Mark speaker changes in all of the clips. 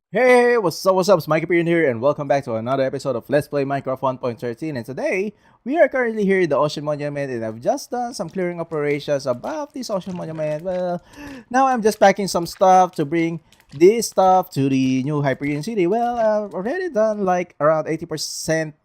Speaker 1: Hey, what's up? It's mikeyperion here, and welcome back to another episode of Let's Play Minecraft 1.13. And today, we are currently here in the Ocean Monument, and I've just done some clearing operations above this Ocean Monument. Well, now I'm just packing some stuff to bring this stuff to the new Hyperion City. Well, I've already done like around 80%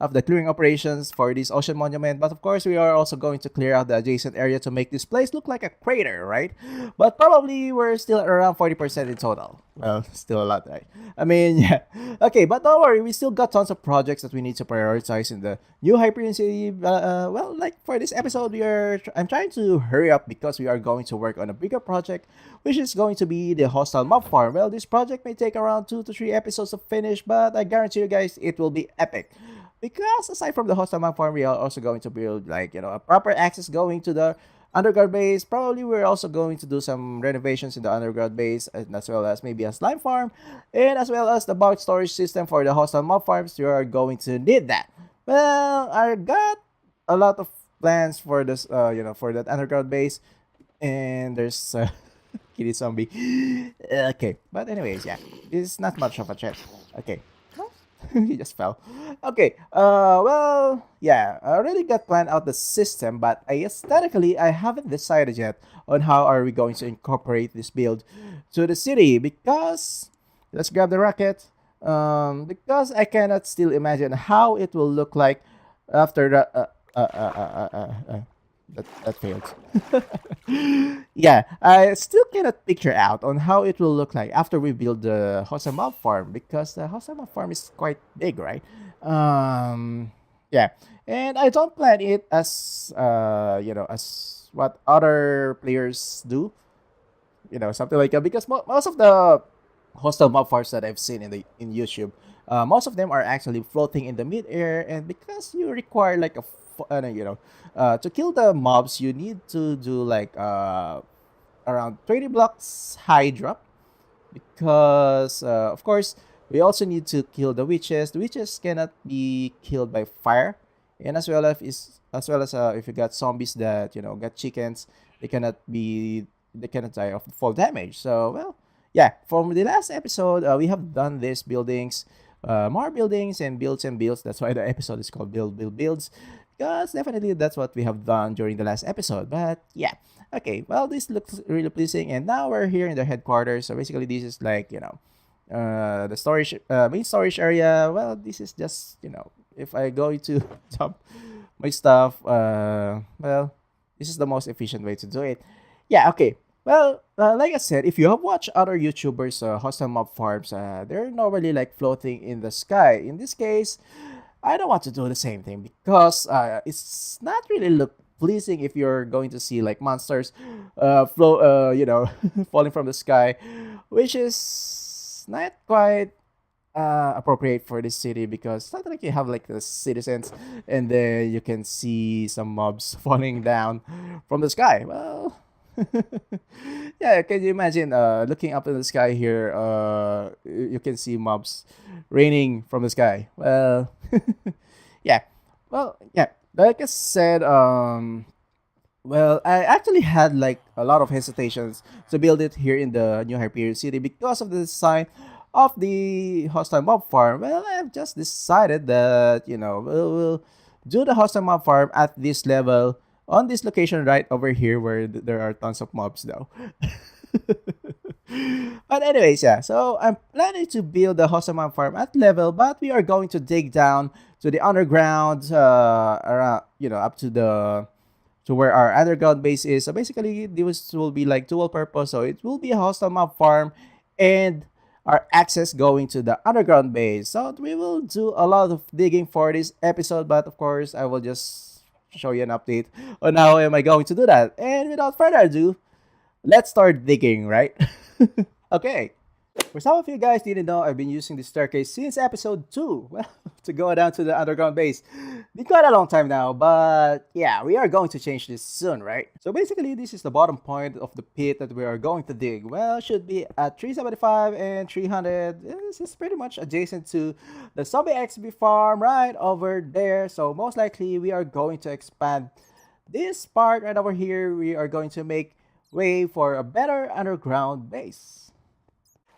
Speaker 1: of the clearing operations for this Ocean Monument, but of course, we are also going to clear out the adjacent area to make this place look like a crater, right? But probably we're still around 40% in total. Well, still a lot, right? I mean, yeah. Okay, but don't worry, we still got tons of projects that we need to prioritize in the new Hyperion City. Well, like for this episode, I'm trying to hurry up because we are going to work on a bigger project, which is going to be the hostile mob farm. Well, this project may take around 2 to 3 episodes to finish, but I guarantee you guys it will be epic. Because aside from the hostile mob farm, we are also going to build like a proper access going to the underground base. Probably we're also going to do some renovations in the underground base, and as well as maybe a slime farm, and as well as the bulk storage system for the hostile mob farms. You are going to need that. Well, I got a lot of plans for this, for that underground base, and there's kitty zombie. Okay, but anyways, yeah, it's not much of a threat. Okay. He just fell. Okay. Well, yeah. I already got planned out the system, but aesthetically, I haven't decided yet on how are we going to incorporate this build to the city. Because let's grab the rocket. Because I cannot still imagine how it will look like after the. That failed. Yeah, I still cannot picture out on how it will look like after we build the Hosamab farm because the Hosamab farm is quite big, right? Yeah, and I don't plan it as as what other players do, something like that. Because most of the hostel mob farms that I've seen in YouTube, most of them are actually floating in the mid-air, and because you require like to kill the mobs, you need to do like around 20 blocks high drop because of course we also need to kill the witches. The witches cannot be killed by fire, and as well as if you got zombies that got chickens, they cannot die of fall damage. So well, yeah. From the last episode, we have done these buildings, more buildings and builds. That's why the episode is called Builds. Because definitely that's what we have done during the last episode. But yeah, okay, well, this looks really pleasing, and now we're here in the headquarters. So basically, this is like the storage main storage area. Well, this is just if I go to dump my stuff, well, this is the most efficient way to do it. Yeah, okay. Well, like I said, if you have watched other YouTubers, hostile mob farms, they're normally like floating in the sky. In this case, I don't want to do the same thing because it's not really look pleasing if you're going to see like monsters falling from the sky, which is not quite appropriate for this city because it's not like you have like the citizens and then you can see some mobs falling down from the sky. Well, yeah, can you imagine looking up in the sky here? You can see mobs raining from the sky. Well, yeah. Well, yeah. Like I said, well, I actually had like a lot of hesitations to build it here in the New Hyperion City because of the design of the hostile mob farm. Well, I've just decided that we'll do the hostile mob farm at this level on this location right over here where there are tons of mobs though. But anyways, yeah. So I'm planning to build the hostile mob farm at level, but we are going to dig down to the underground, around up to the to where our underground base is. So basically, this will be like dual purpose. So it will be a hostile mob farm, and our access going to the underground base. So we will do a lot of digging for this episode, but of course, I will just show you an update on how am I going to do that. And without further ado, let's start digging, right? Okay. For some of you guys didn't know, I've been using this staircase since episode 2. Well, to go down to the underground base. Been quite a long time now, but yeah, we are going to change this soon, right? So basically, this is the bottom point of the pit that we are going to dig. Well, should be at 375 and 300. This is pretty much adjacent to the Zombie XB farm right over there. So most likely, we are going to expand this part right over here. We are going to make way for a better underground base.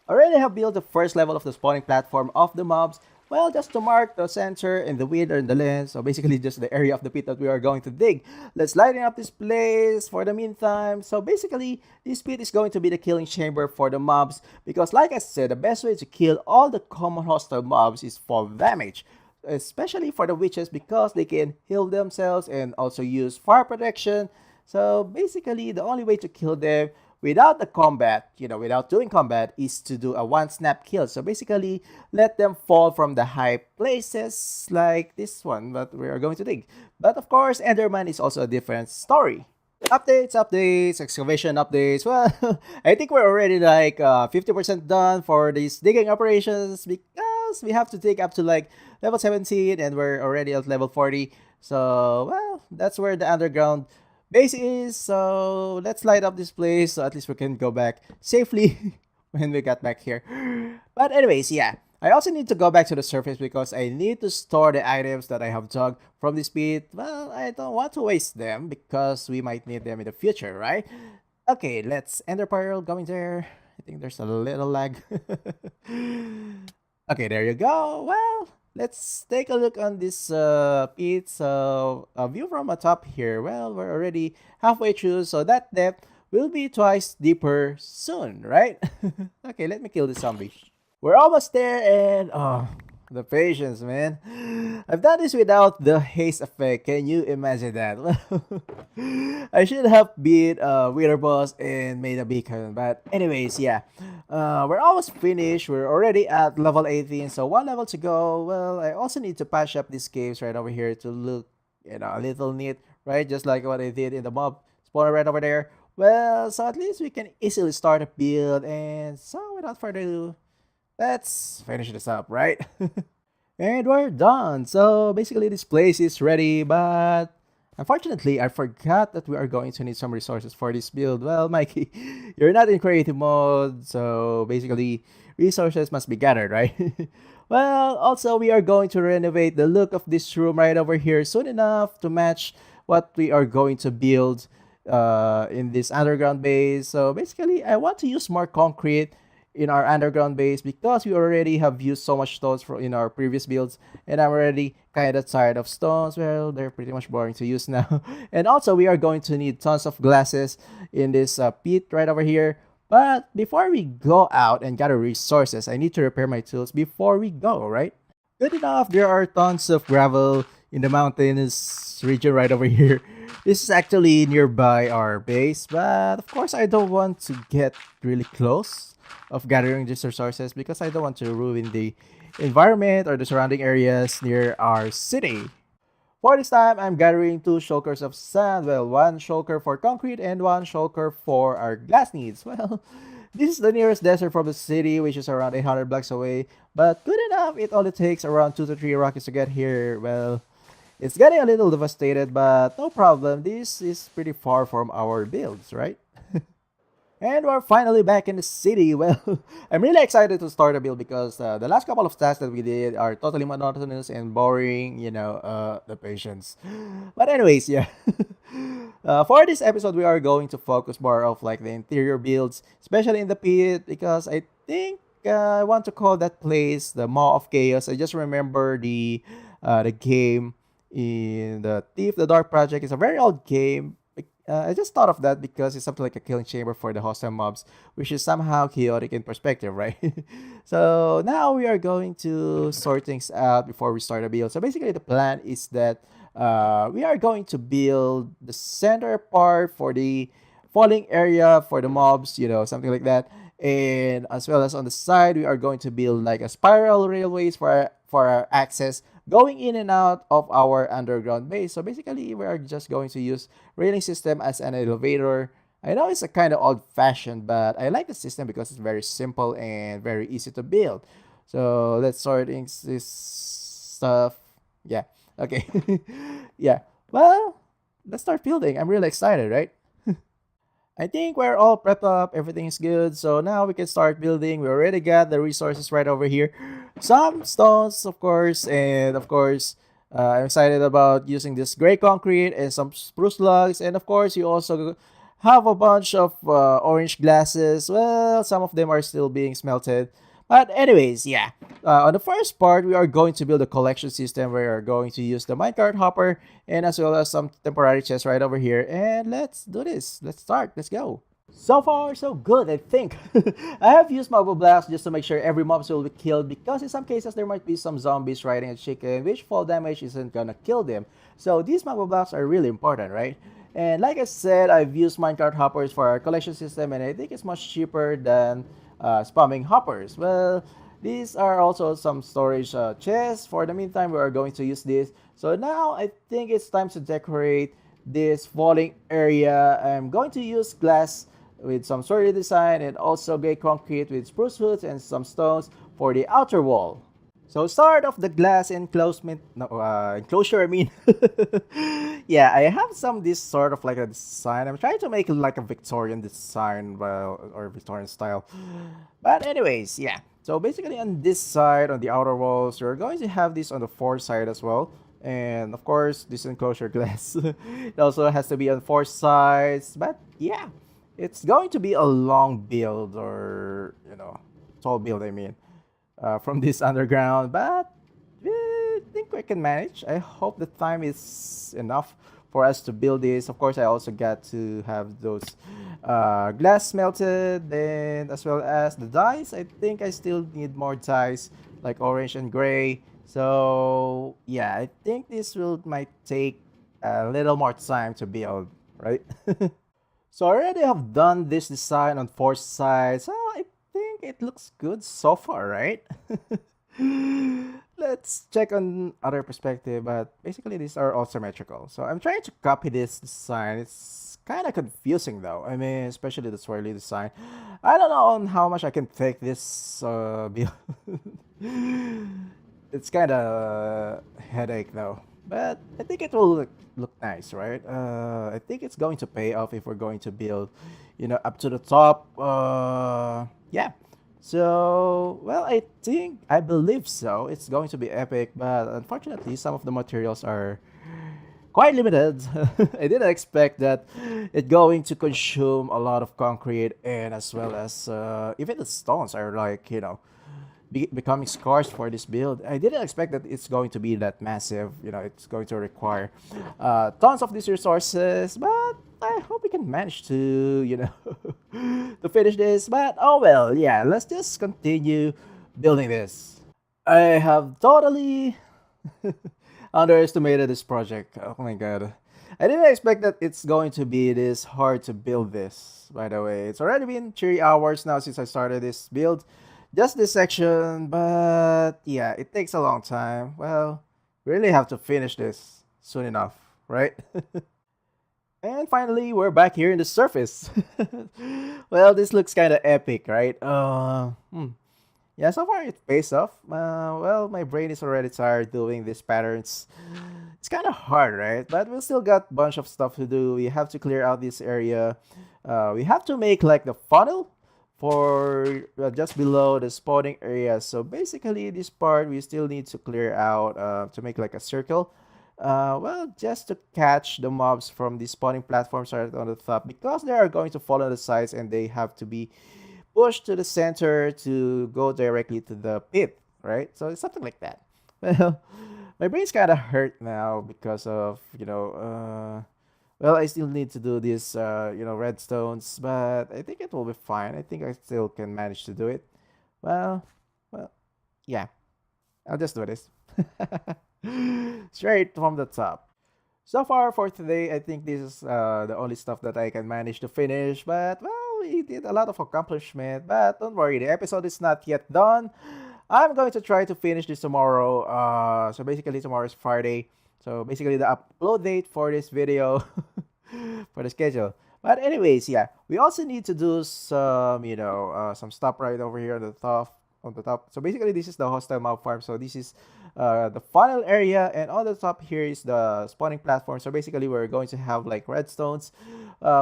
Speaker 1: Already have built the first level of the spawning platform of the mobs. Well, just to mark the center and the width and the length. So basically just the area of the pit that we are going to dig. Let's lighten up this place for the meantime. So basically, this pit is going to be the killing chamber for the mobs. Because like I said, the best way to kill all the common hostile mobs is for damage. Especially for the witches because they can heal themselves and also use fire protection. So basically, the only way to kill them without the combat, without doing combat, is to do a one snap kill. So basically, let them fall from the high places like this one that we are going to dig. But of course, Enderman is also a different story. Updates, excavation updates. Well, I think we're already like 50% done for these digging operations because we have to dig up to like level 17 and we're already at level 40. So, well, that's where the underground base is. So, let's light up this place so at least we can go back safely when we got back here. But anyways, yeah. I also need to go back to the surface because I need to store the items that I have dug from this pit. Well, I don't want to waste them because we might need them in the future, right? Okay, let's ender pearl going there. I think there's a little lag. Okay, there you go. Well, let's take a look on this pit. So, a view from the top here. Well, we're already halfway through, so that depth will be twice deeper soon, right? Okay, let me kill this zombie. We're almost there, and oh, the patience, man. I've done this without the haste effect. Can you imagine that? I should have beat Wither Boss and made a beacon. But anyways, yeah. We're almost finished. We're already at level 18, so one level to go. Well, I also need to patch up these caves right over here to look, a little neat, right? Just like what I did in the mob spawner right over there. Well, so at least we can easily start a build. And so without further ado, let's finish this up, right? And we're done. So basically this place is ready, but unfortunately I forgot that we are going to need some resources for this build. Well, Mikey, you're not in creative mode, so basically resources must be gathered, right? Well, also we are going to renovate the look of this room right over here soon enough to match what we are going to build in this underground base. So basically I want to use more concrete in our underground base because we already have used so much stones in our previous builds, and I'm already kind of tired of stones. Well, they're pretty much boring to use now. And also we are going to need tons of glasses in this pit right over here. But before we go out and gather resources, I need to repair my tools before we go, right? Good enough, there are tons of gravel in the mountainous region right over here. This is actually nearby our base, but of course I don't want to get really close of gathering these resources because I don't want to ruin the environment or the surrounding areas near our city. For this time, I'm gathering 2 shulkers of sand. Well, 1 shulker for concrete and 1 shulker for our glass needs. Well, this is the nearest desert from the city, which is around 800 blocks away. But good enough, it only takes around 2 to 3 rockets to get here. Well, it's getting a little devastated, but no problem. This is pretty far from our builds, right? And we're finally back in the city. Well, I'm really excited to start a build because the last couple of tasks that we did are totally monotonous and boring, the patience. But anyways, yeah. For this episode, we are going to focus more of like the interior builds, especially in the pit, because I think I want to call that place the Maw of Chaos. I just remember the game in the Thief the Dark Project. It's a very old game. I just thought of that because it's something like a killing chamber for the hostile mobs, which is somehow chaotic in perspective, right? So now we are going to sort things out before we start a build. So basically the plan is that we are going to build the center part for the falling area for the mobs, something like that. And as well as on the side, we are going to build like a spiral railways for our access going in and out of our underground base. So basically, we are just going to use railing system as an elevator. I know it's a kind of old-fashioned, but I like the system because it's very simple and very easy to build. So let's sort this stuff. Yeah. Okay. Yeah. Well, let's start building. I'm really excited, right? I think we're all prepped up, everything is good, so now we can start building. We already got the resources right over here. Some stones, of course, and of course, I'm excited about using this gray concrete and some spruce logs. And of course, you also have a bunch of orange glasses. Well, some of them are still being smelted. But anyways, yeah. On the first part, we are going to build a collection system. We are going to use the minecart hopper and as well as some temporary chests right over here. And let's do this. Let's start. Let's go. So far, so good, I think. I have used Marble Blast just to make sure every mobs will be killed because in some cases there might be some zombies riding a chicken which fall damage isn't gonna kill them. So these Marble Blasts are really important, right? And like I said, I've used minecart hoppers for our collection system and I think it's much cheaper than spamming hoppers. Well, these are also some storage chests. For the meantime, we are going to use this. So now I think it's time to decorate this falling area. I'm going to use glass with some sturdy design and also gray concrete with spruce roots and some stones for the outer wall. So start off the glass enclosement, no, enclosure I mean. Yeah, I have some this sort of like a design. I'm trying to make it like a Victorian design, well, or Victorian style. But anyways, yeah. So basically on this side, on the outer walls, you're going to have this on the four side as well. And of course, this enclosure glass. It also has to be on four sides. But yeah, it's going to be a long build or, tall build, I mean, from this underground. But I think we can manage. I hope the time is enough for us to build this. Of course, I also got to have those glass melted, then as well as the dyes. I think I still need more dyes like orange and gray. So yeah, I think this will might take a little more time to build, right? So I already have done this design on four sides. So I think it looks good so far, right? Let's check on other perspective, but basically these are all symmetrical. So I'm trying to copy this design. It's kind of confusing though. I mean, especially the swirly design. I don't know on how much I can take this build. It's kind of headache though, but I think it will look nice, right? I think it's going to pay off if we're going to build, up to the top. Yeah. So, well, I believe so. It's going to be epic, but unfortunately, some of the materials are quite limited. I didn't expect that it's going to consume a lot of concrete and as well as even the stones are like, becoming scarce for this build. I didn't expect that it's going to be that massive. It's going to require tons of these resources, but I hope we can manage to, to finish this. But oh well, yeah, let's just continue building this. I have totally underestimated this project. Oh my god. I didn't expect that it's going to be this hard to build this, by the way. It's already been 3 hours now since I started this build. Just this section, but yeah, it takes a long time. Well, really have to finish this soon enough, right? And finally, we're back here in the surface. Well, this looks kind of epic, right? Yeah, so far it pays off. Well, my brain is already tired doing these patterns. It's kind of hard, right? But we still got a bunch of stuff to do. We have to clear out this area. We have to make like the funnel for just below the spawning area. So basically this part we still need to clear out to make like a circle. Well, just to catch the mobs from the spawning platforms right on the top because they are going to fall on the sides and they have to be pushed to the center to go directly to the pit, right? So it's something like that. Well, my brain's kind of hurt now because of, well, I still need to do this, redstones, but I think it will be fine. I think I still can manage to do it. Well, yeah, I'll just do this. Straight from the top. So far for today, I think this is the only stuff that I can manage to finish. But, well, we did a lot of accomplishment. But don't worry, the episode is not yet done. I'm going to try to finish this tomorrow. So basically, tomorrow is Friday. So basically, the upload date for this video for the schedule. But anyways, yeah, we also need to do some, some stuff right over here on the top. So basically, this is the hostile mob farm. So this is the funnel area, and on the top here is the spawning platform. So basically, we're going to have like redstones,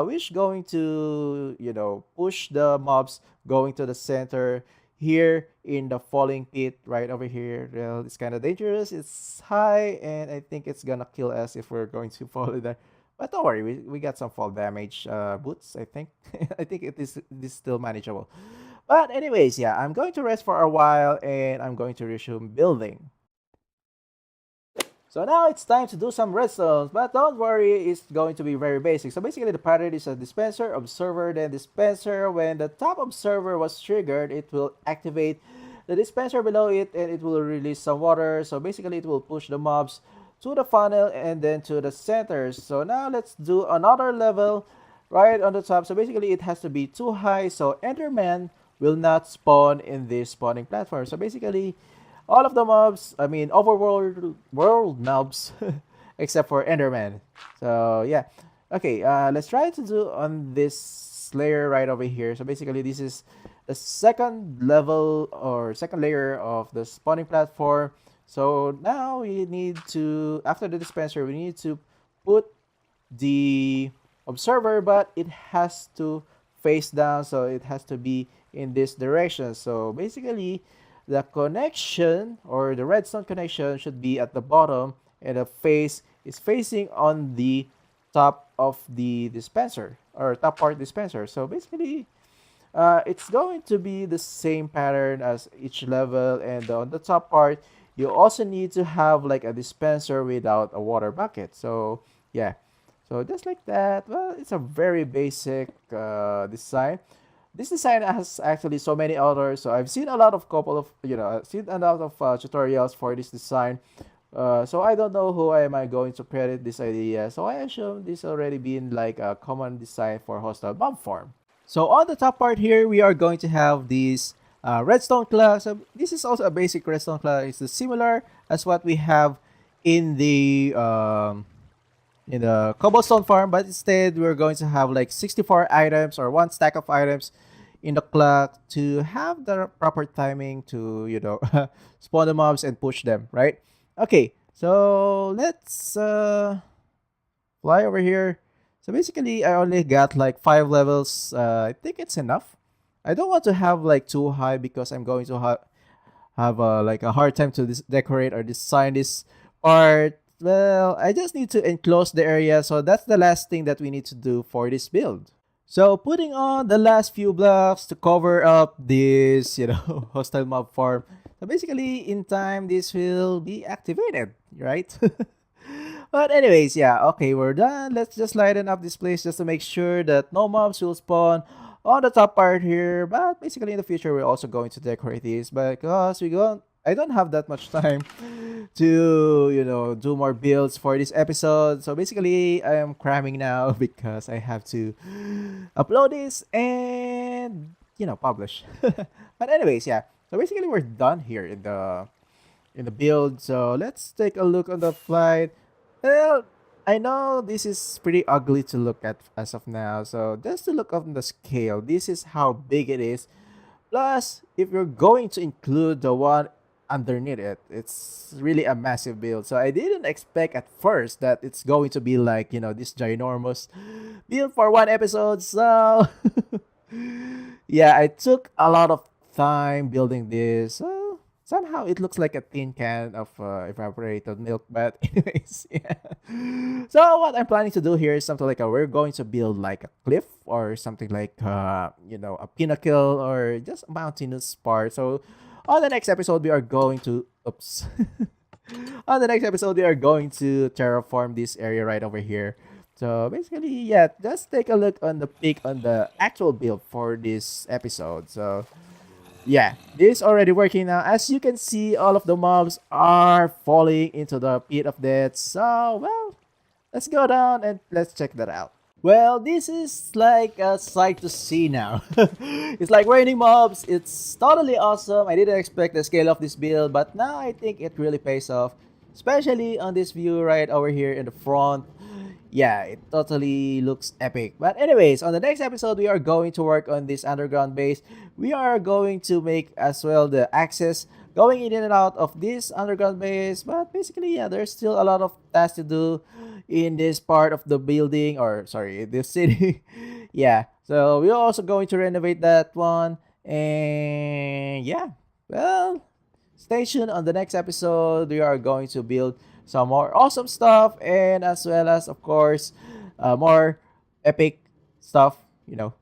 Speaker 1: which going to push the mobs going to the center here in the falling pit right over here. Well, it's kind of dangerous. It's high, and I think it's gonna kill us if we're going to fall in there. But don't worry, we got some fall damage boots, I think. I think it is still manageable. But anyways, yeah, I'm going to rest for a while and I'm going to resume building. So now it's time to do some redstones, but don't worry, it's going to be very basic. So basically the pattern is a dispenser, observer, then dispenser. When the top observer was triggered, it will activate the dispenser below it and it will release some water. So basically it will push the mobs to the funnel and then to the centers. So now let's do another level right on the top. So basically it has to be too high so Enderman will not spawn in this spawning platform. So basically all of the mobs, I mean overworld world mobs, except for Enderman. So yeah, okay. Let's try to do on this layer right over here. So basically, this is the second level or second layer of the spawning platform. So now we need to, after the dispenser, we need to put the observer, but it has to face down, so it has to be in this direction. So basically the connection or the redstone connection should be at the bottom and the face is facing on the top of the dispenser or top part dispenser. So basically it's going to be the same pattern as each level, and on the top part you also need to have like a dispenser without a water bucket. So yeah, so just like that. Well, it's a very basic design. This design has actually so many others, so I've seen a lot of couple of, I've seen a lot of tutorials for this design. So I don't know who am I going to credit this idea, so I assume this already been like a common design for hostile mob farm. So on the top part here, we are going to have this redstone class. So this is also a basic redstone class. It's similar as what we have in the cobblestone farm, but instead we're going to have like 64 items or one stack of items in the clock to have the proper timing to spawn the mobs and push them, right? Okay, so let's fly over here. So basically I only got like 5 levels. I think it's enough. I don't want to have like too high because I'm going to have like a hard time to decorate or design this part. Well, I just need to enclose the area, so that's the last thing that we need to do for this build. So putting on the last few blocks to cover up this, hostile mob farm. So basically, in time, this will be activated, right? But anyways, yeah, okay, we're done. Let's just lighten up this place just to make sure that no mobs will spawn on the top part here. But basically, in the future, we're also going to decorate this because I don't have that much time to do more builds for this episode. So basically I am cramming now because I have to upload this and publish. But anyways, yeah, so basically we're done here in the build. So let's take a look on the flight. Well, I know this is pretty ugly to look at as of now, so just to look on the scale, this is how big it is. Plus, if you're going to include the one underneath it, it's really a massive build. So I didn't expect at first that it's going to be like, this ginormous build for one episode. So yeah, I took a lot of time building this. So somehow it looks like a tin can of evaporated milk. But anyways, yeah. So what I'm planning to do here is something like we're going to build like a cliff or something like a pinnacle or just a mountainous part. So on the next episode, we are going to oops. On the next episode, we are going to terraform this area right over here. So basically, yeah, just take a look on the peek on the actual build for this episode. So yeah, this is already working now. As you can see, all of the mobs are falling into the pit of death. So well, let's go down and let's check that out. Well, this is like a sight to see now. It's like raining mobs. It's totally awesome. I didn't expect the scale of this build, but now I think it really pays off. Especially on this view right over here in the front. Yeah, it totally looks epic. But anyways, on the next episode, we are going to work on this underground base. We are going to make as well the access going in and out of this underground base. But basically, yeah, there's still a lot of tasks to do in this part of the building, or sorry, this city. Yeah, so we're also going to renovate that one. And yeah, well, stay tuned on the next episode. We are going to build some more awesome stuff, and as well as of course more epic stuff, you know.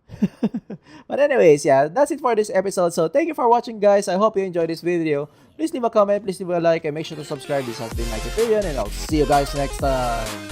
Speaker 1: But anyways, yeah, that's it for this episode. So thank you for watching, guys. I hope you enjoyed this video. Please leave a comment, please leave a like, and make sure to subscribe. This has been mikeyperion, and I'll see you guys next time.